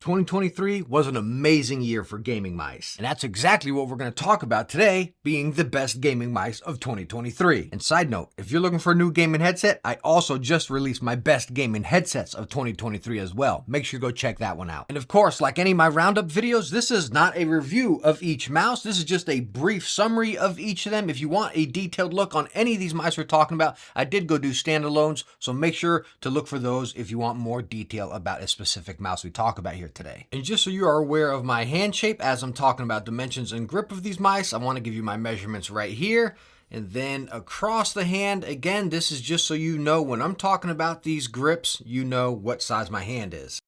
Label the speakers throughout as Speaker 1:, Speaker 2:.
Speaker 1: 2023 was an amazing year for gaming mice, and that's exactly what we're going to talk about today, being the best gaming mice of 2023. And side note, if you're looking for a new gaming headset, I also just released my best gaming headsets of 2023 as well. Make sure you go check that one out. And of course, like any of my roundup videos, this is not a review of each mouse. This is just a brief summary of each of them. If you want a detailed look on any of these mice we're talking about, I did go do standalones, so make sure to look for those if you want more detail about a specific mouse we talk about here today. And just so you are aware of my hand shape as I'm talking about dimensions and grip of these mice, I want to give you my measurements right here. And then across the hand, again, this is just so you know when I'm talking about these grips, you know what size my hand is.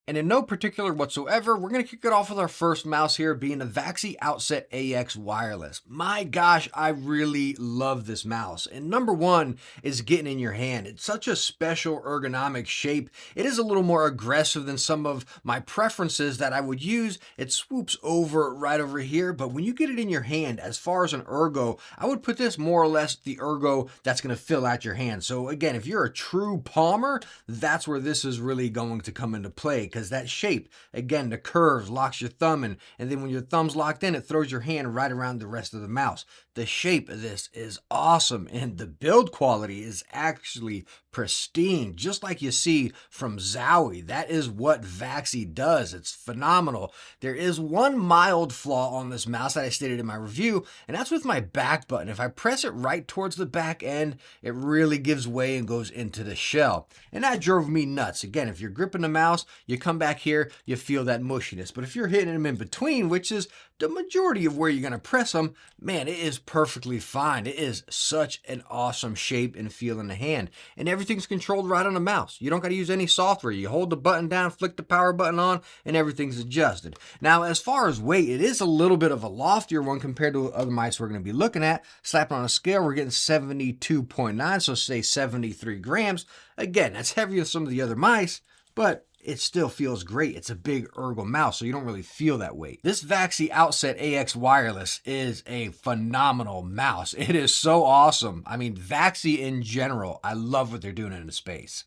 Speaker 1: And in no particular whatsoever, we're going to kick it off with our first mouse here being the Vaxi Outset AX Wireless. My gosh, I really love this mouse. And number one is getting in your hand. It's such a special ergonomic shape. It is a little more aggressive than some of my preferences that I would use. It swoops over right over here, but when you get it in your hand, as far as an ergo, I would put this more or less the ergo that's going to fill out your hand. So again, if you're a true palmer, that's where this is really going to come into play. Because that shape, again, the curves locks your thumb in, and then when your thumb's locked in, it throws your hand right around the rest of the mouse. The shape of this is awesome, and the build quality is actually pristine, just like you see from Zowie. That is what Vaxi does. It's phenomenal. There is one mild flaw on this mouse that I stated in my review, and that's with my back button. If I press it right towards the back end, it really gives way and goes into the shell. And that drove me nuts. Again, if you're gripping the mouse, you come back here, you feel that mushiness. But if you're hitting them in between, which is the majority of where you're going to press them, man, it is perfectly fine. It is such an awesome shape and feel in the hand. And everything's controlled right on the mouse. You don't got to use any software. You hold the button down, flick the power button on, and everything's adjusted. Now, as far as weight, it is a little bit of a loftier one compared to other mice we're going to be looking at. Slapping on a scale, we're getting 72.9, so say 73 grams. Again, that's heavier than some of the other mice, but it still feels great. It's a big ergo mouse, so you don't really feel that weight. This Vaxi Outset AX Wireless is a phenomenal mouse. It is so awesome. I mean, Vaxi in general, I love what they're doing in the space.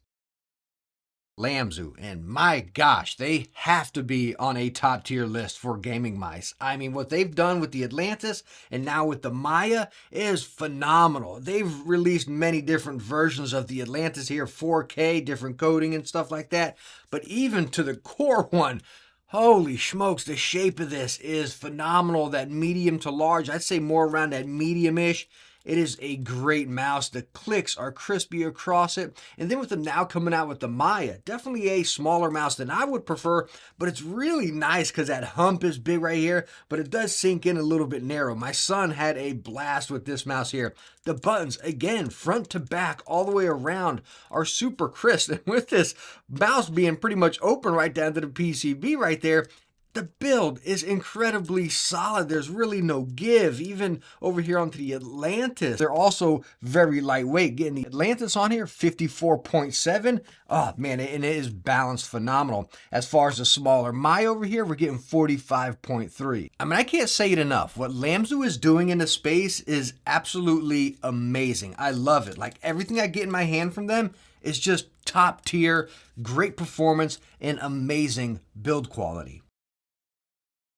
Speaker 1: Lamzu, and my gosh, they have to be on a top tier list for gaming mice. I mean, what they've done with the Atlantis and now with the Maya is phenomenal. They've released many different versions of the Atlantis here, 4K, different coding and stuff like that. But even to the core one, holy smokes, the shape of this is phenomenal. That medium to large, I'd say more around that medium-ish. It is a great mouse. The clicks are crispy across it. And then with them now coming out with the Maya, definitely a smaller mouse than I would prefer, but it's really nice because that hump is big right here, but it does sink in a little bit narrow. My son had a blast with this mouse here. The buttons, again, front to back, all the way around, are super crisp. And with this mouse being pretty much open right down to the PCB right there, the build is incredibly solid. There's really no give. Even over here onto the Atlantis, they're also very lightweight. Getting the Atlantis on here, 54.7. Oh man, and it is balanced phenomenal. As far as the smaller Maya over here, we're getting 45.3. I mean, I can't say it enough. What Lamzu is doing in the space is absolutely amazing. I love it. Like everything I get in my hand from them is just top tier, great performance, and amazing build quality.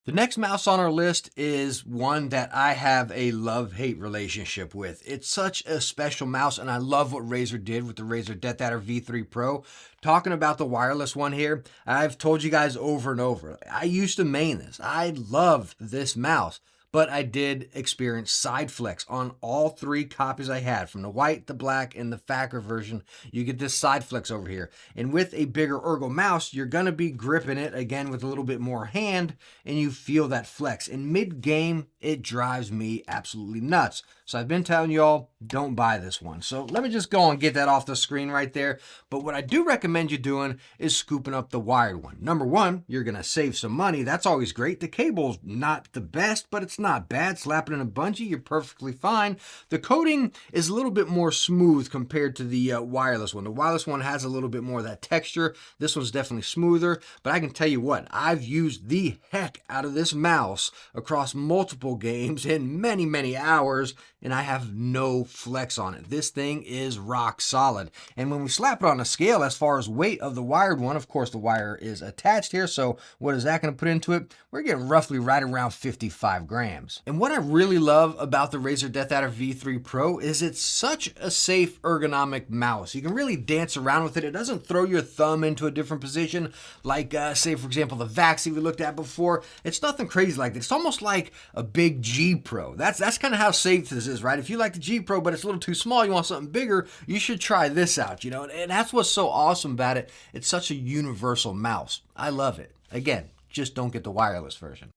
Speaker 1: The next mouse on our list is one that I have a love-hate relationship with. It's such a special mouse, and I love what Razer did with the Razer Death Adder V3 Pro. Talking about the wireless one here, I've told you guys over and over, I used to main this. I love this mouse. But I did experience side flex on all three copies I had. From the white, the black, and the Facker version, you get this side flex over here. And with a bigger ergo mouse, you're going to be gripping it, again, with a little bit more hand, and you feel that flex. In mid-game, it drives me absolutely nuts. So I've been telling y'all, don't buy this one. So let me just go and get that off the screen right there. But what I do recommend you doing is scooping up the wired one. Number one, you're going to save some money. That's always great. The cable's not the best, but it's not bad. Slap it in a bungee, you're perfectly fine. The coating is a little bit more smooth compared to the wireless one. The wireless one has a little bit more of that texture. This one's definitely smoother, but I can tell you what, I've used the heck out of this mouse across multiple games in many, many hours, and I have no flex on it. This thing is rock solid. And when we slap it on a scale, as far as weight of the wired one, of course the wire is attached here, so what is that going to put into it? We're getting roughly right around 55 grams. And what I really love about the Razer DeathAdder V3 Pro is it's such a safe ergonomic mouse. You can really dance around with it. It doesn't throw your thumb into a different position like, say, for example, the Vaxi we looked at before. It's nothing crazy like that. It's almost like a big G Pro. That's kind of how safe this is, right? If you like the G Pro, but it's a little too small, you want something bigger, you should try this out, you know? And that's what's so awesome about it. It's such a universal mouse. I love it. Again, just don't get the wireless version.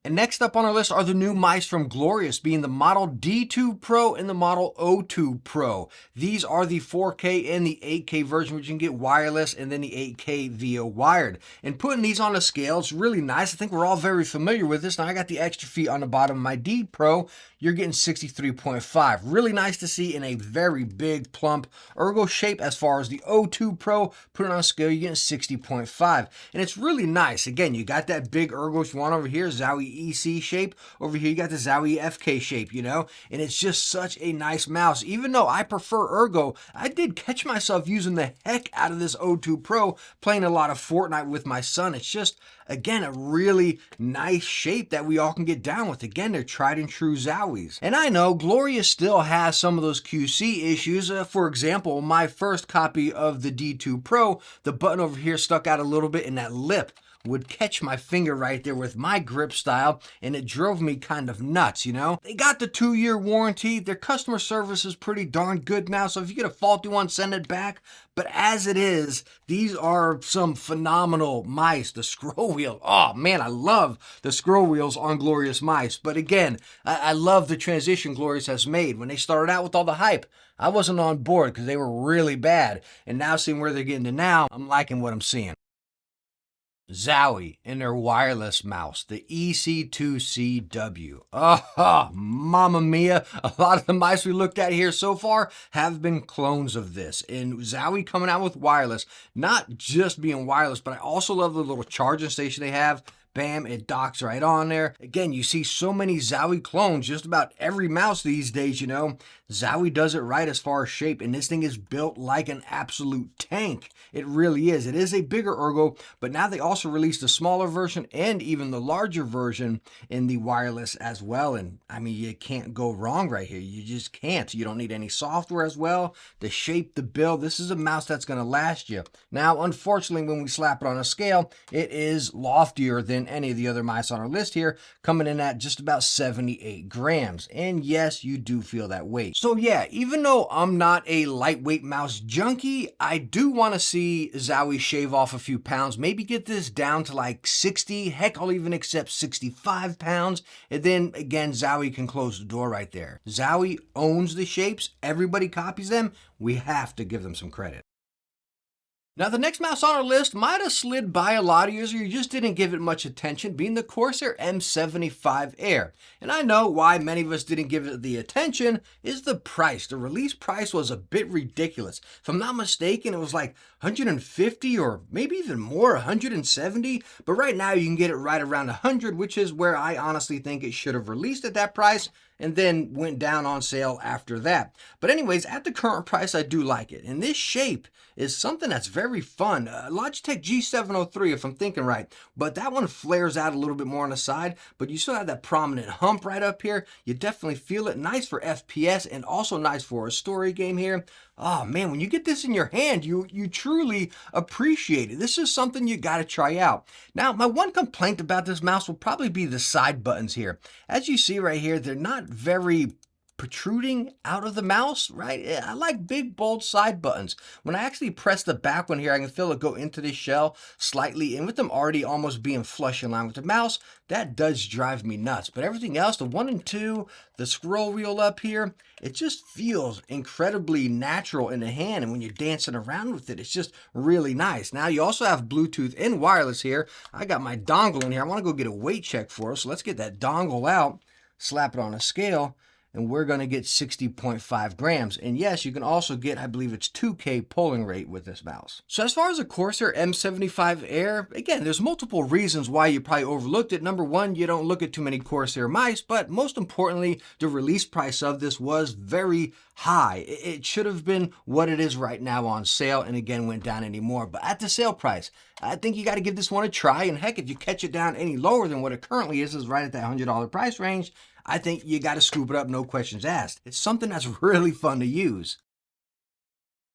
Speaker 1: And next up on our list are the new mice from Glorious, being the Model D2 Pro and the Model O2 Pro. These are the 4K and the 8K version, which you can get wireless, and then the 8K via wired. And putting these on a scale, it's really nice. I think we're all very familiar with this. Now I got the extra feet on the bottom of my D Pro. You're getting 63.5. Really nice to see in a very big, plump ergo shape. As far as the O2 Pro, put it on a scale, you're getting 60.5. And it's really nice. Again, you got that big ergo one over here, Zowie EC shape. Over here, you got the Zowie FK shape, you know? And it's just such a nice mouse. Even though I prefer ergo, I did catch myself using the heck out of this O2 Pro, playing a lot of Fortnite with my son. It's just, again, a really nice shape that we all can get down with. Again, they're tried and true Zowies. And I know Glorious still has some of those QC issues. For example, my first copy of the D2 Pro, the button over here stuck out a little bit and that lip would catch my finger right there with my grip style, and it drove me kind of nuts, you know? They got the 2-year warranty. Their customer service is pretty darn good now, so if you get a faulty one, send it back. But as it is, these are some phenomenal mice. The scroll wheel, oh man, I love the scroll wheels on Glorious mice. But again, I love the transition Glorious has made. When they started out with all the hype, I wasn't on board because they were really bad. And now seeing where they're getting to now, I'm liking what I'm seeing. Zowie and their wireless mouse, the EC2CW. Oh, mamma mia. A lot of the mice we looked at here so far have been clones of this. And Zowie coming out with wireless, not just being wireless, but I also love the little charging station they have. Bam, it docks right on there. Again, you see so many Zowie clones, just about every mouse these days, you know. Zowie does it right as far as shape, and this thing is built like an absolute tank. It really is. It is a bigger ergo, but now they also released a smaller version and even the larger version in the wireless as well. And I mean, you can't go wrong right here. You just can't. You don't need any software as well. The shape, the build, this is a mouse that's going to last you. Now, unfortunately, when we slap it on a scale, it is loftier than any of the other mice on our list here, coming in at just about 78 grams. And yes, you do feel that weight. So yeah, even though I'm not a lightweight mouse junkie, I do want to see Zowie shave off a few pounds, maybe get this down to like 60, heck, I'll even accept 65 pounds, and then again, Zowie can close the door right there. Zowie owns the shapes, everybody copies them, we have to give them some credit. Now, the next mouse on our list might have slid by a lot of you, or you just didn't give it much attention, being the Corsair M75 Air. And I know why many of us didn't give it the attention is the price. The release price was a bit ridiculous. If I'm not mistaken, it was like 150 or maybe even more, 170. But right now you can get it right around 100, which is where I honestly think it should have released at that price and then went down on sale after that. But anyways, at the current price, I do like it. And this shape is something that's very fun. Logitech G703, if I'm thinking right. But that one flares out a little bit more on the side, but you still have that prominent hump right up here. You definitely feel it. Nice for FPS and also nice for a story game here. Oh man, when you get this in your hand, you truly appreciate it. This is something you got to try out. Now, my one complaint about this mouse will probably be the side buttons here. As you see right here, they're not very protruding out of the mouse, right? I like big, bold side buttons. When I actually press the back one here, I can feel it go into the shell slightly, and with them already almost being flush in line with the mouse, that does drive me nuts. But everything else, the 1 and 2, the scroll wheel up here, it just feels incredibly natural in the hand, and when you're dancing around with it, it's just really nice. Now you also have Bluetooth and wireless here. I got my dongle in here. I want to go get a weight check for us, so let's get that dongle out, slap it on a scale, and we're going to get 60.5 grams. And yes, you can also get, I believe it's 2K polling rate with this mouse. So as far as the Corsair M75 Air, again, there's multiple reasons why you probably overlooked it. Number one, you don't look at too many Corsair mice, but most importantly, the release price of this was very high. It should have been what it is right now on sale, and again, went down anymore. But at the sale price, I think you got to give this one a try. And heck, if you catch it down any lower than what it currently is right at that $100 price range, I think you got to scoop it up, no questions asked. It's something that's really fun to use.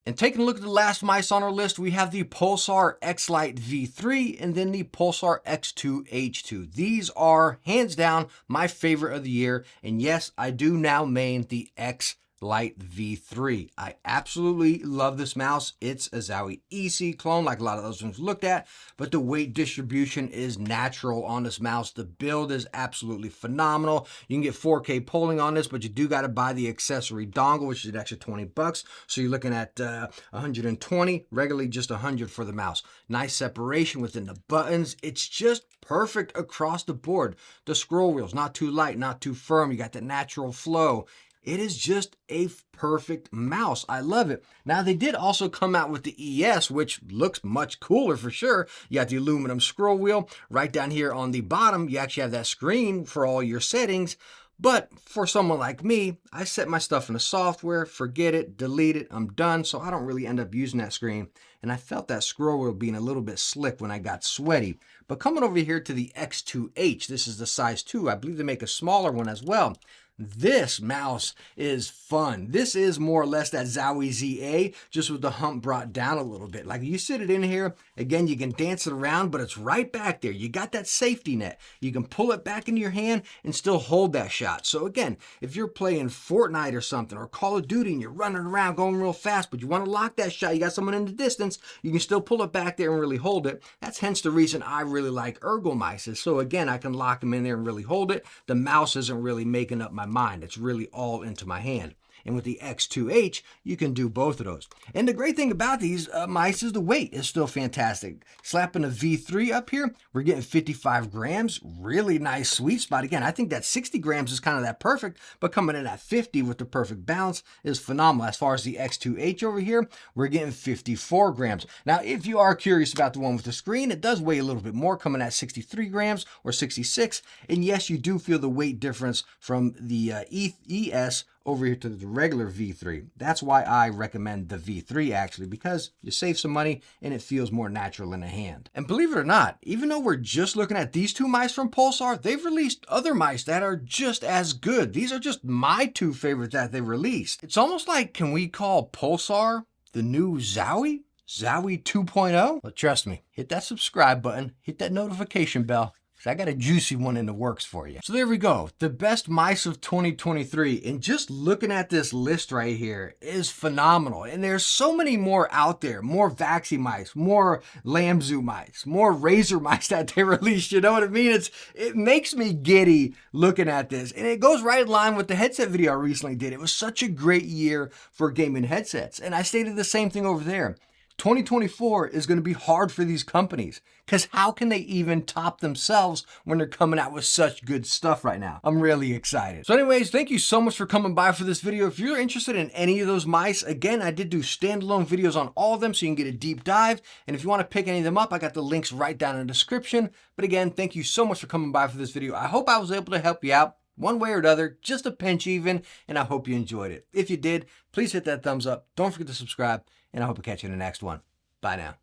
Speaker 1: And taking a look at the last mice on our list, we have the Pulsar X-Lite V3 and then the Pulsar X2 H2. These are hands down my favorite of the year. And yes, I do now main the X-Lite V3. I absolutely love this mouse. It's a Zowie EC clone like a lot of those ones looked at, but the weight distribution is natural on this mouse. The build is absolutely phenomenal. You can get 4K polling on this, but you do got to buy the accessory dongle, which is an extra 20 bucks. So you're looking at 120, regularly just 100 for the mouse. Nice separation within the buttons. It's just perfect across the board. The scroll wheel's not too light, not too firm. You got the natural flow. It is just a perfect mouse. I love it. Now, they did also come out with the ES, which looks much cooler for sure. You got the aluminum scroll wheel. Right down here on the bottom, you actually have that screen for all your settings. But for someone like me, I set my stuff in the software, forget it, delete it, I'm done. So I don't really end up using that screen. And I felt that scroll wheel being a little bit slick when I got sweaty. But coming over here to the X2H, this is the size 2. I believe they make a smaller one as well. This mouse is fun. This is more or less that Zowie ZA, just with the hump brought down a little bit. Like you sit it in here, again, you can dance it around, but it's right back there. You got that safety net. You can pull it back into your hand and still hold that shot. So again, if you're playing Fortnite or something, or Call of Duty, and you're running around going real fast, but you want to lock that shot, you got someone in the distance, you can still pull it back there and really hold it. That's hence the reason I really like ergo mice. So again, I can lock them in there and really hold it. The mouse isn't really making up my mind. It's really all into my hand. And with the X2H, you can do both of those. And the great thing about these mice is the weight is still fantastic. Slapping a V3 up here, we're getting 55 grams. Really nice sweet spot. Again, I think that 60 grams is kind of that perfect, but coming in at 50 with the perfect balance is phenomenal. As far as the X2H over here, we're getting 54 grams. Now, if you are curious about the one with the screen, it does weigh a little bit more, coming at 63 grams or 66. And yes, you do feel the weight difference from the ES over here to the regular V3. That's why I recommend the V3 actually, because you save some money and it feels more natural in the hand. And believe it or not, even though we're just looking at these two mice from Pulsar, they've released other mice that are just as good. These are just my two favorites that they released. It's almost like, can we call Pulsar the new Zowie? Zowie 2.0? Well, trust me, hit that subscribe button, hit that notification bell. I got a juicy one in the works for you. So there we go. The best mice of 2023. And just looking at this list right here is phenomenal. And there's so many more out there. More Vaxi mice, more Lamzu mice, more Razer mice that they released. You know what I mean? It makes me giddy looking at this. And it goes right in line with the headset video I recently did. It was such a great year for gaming headsets. And I stated the same thing over there. 2024 is going to be hard for these companies because how can they even top themselves when they're coming out with such good stuff right now? I'm really excited. So anyways, thank you so much for coming by for this video. If you're interested in any of those mice, again, I did do standalone videos on all of them so you can get a deep dive. And if you want to pick any of them up, I got the links right down in the description. But again, thank you so much for coming by for this video. I hope I was able to help you out one way or another, just a pinch even, and I hope you enjoyed it. If you did, please hit that thumbs up. Don't forget to subscribe, and I hope to catch you in the next one. Bye now.